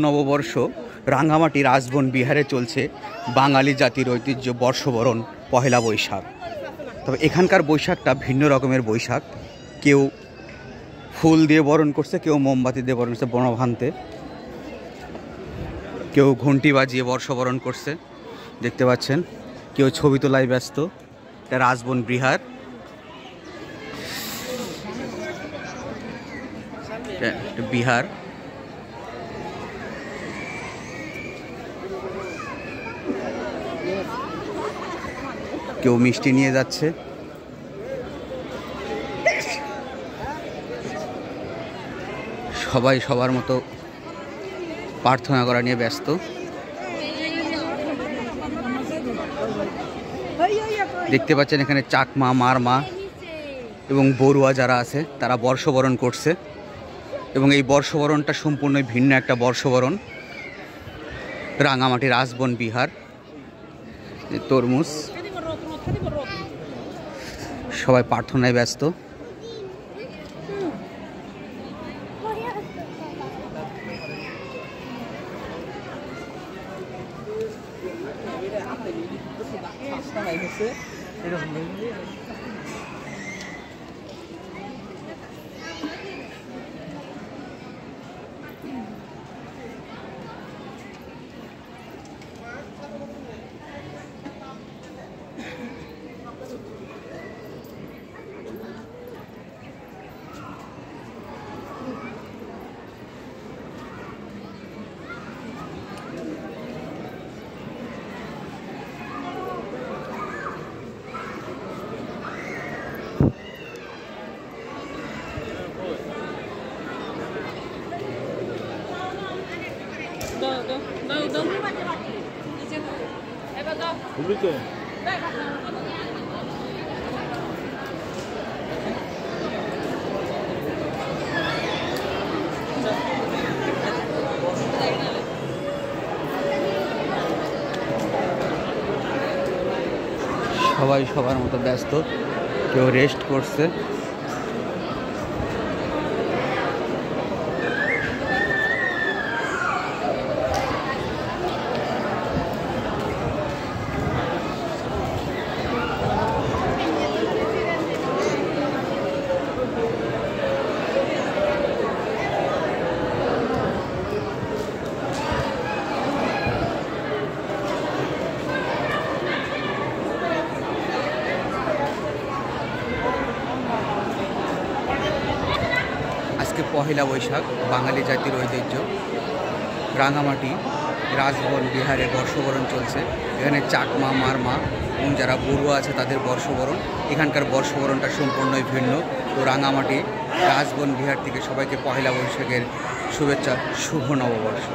নববর্ষ রাঙ্গামাটি রাজবন বিহারে চলছে বাঙালি জাতির ঐতিহ্য বর্ষবরণ পহেলা বৈশাখ। তবে এখানকার বৈশাখটা ভিন্ন রকমের বৈশাখ। কেউ ফুল দিয়ে বরণ করছে, কেউ মোমবাতি দিয়ে বরণ করছে বনভান্তে, কেউ ঘন্টি বাজিয়ে বর্ষবরণ করছে দেখতে পাচ্ছেন, কেউ ছবি তোলায় ব্যস্ত। এটা রাজবন বিহার, বিহার। কেউ মিষ্টি নিয়ে যাচ্ছে, সবাই সবার মতো প্রার্থনা করা নিয়ে ব্যস্ত। দেখতে পাচ্ছেন এখানে চাকমা, মারমা এবং বড়ুয়া যারা আছে তারা বর্ষবরণ করছে, এবং এই বর্ষবরণটা সম্পূর্ণ ভিন্ন একটা বর্ষবরণ। রাঙামাটি রাজবন বিহার, তরমুজ, সবাই প্রার্থনায় ব্যস্ত। সবাই সবার মতো ব্যস্ত, কেউ রেস্ট করছে। পহেলা বৈশাখ বাঙালি জাতির ঐতিহ্য রাঙামাটি রাজবন বিহারে বর্ষবরণ চলছে। এখানে চাকমা, মারমা এবং যারা বড়ুয়া আছে তাদের বর্ষবরণ। এখানকার বর্ষবরণটা সম্পূর্ণই ভিন্ন। তো রাঙামাটি রাজবন বিহার থেকে সবাইকে পহেলা বৈশাখের শুভেচ্ছা, শুভ নববর্ষ।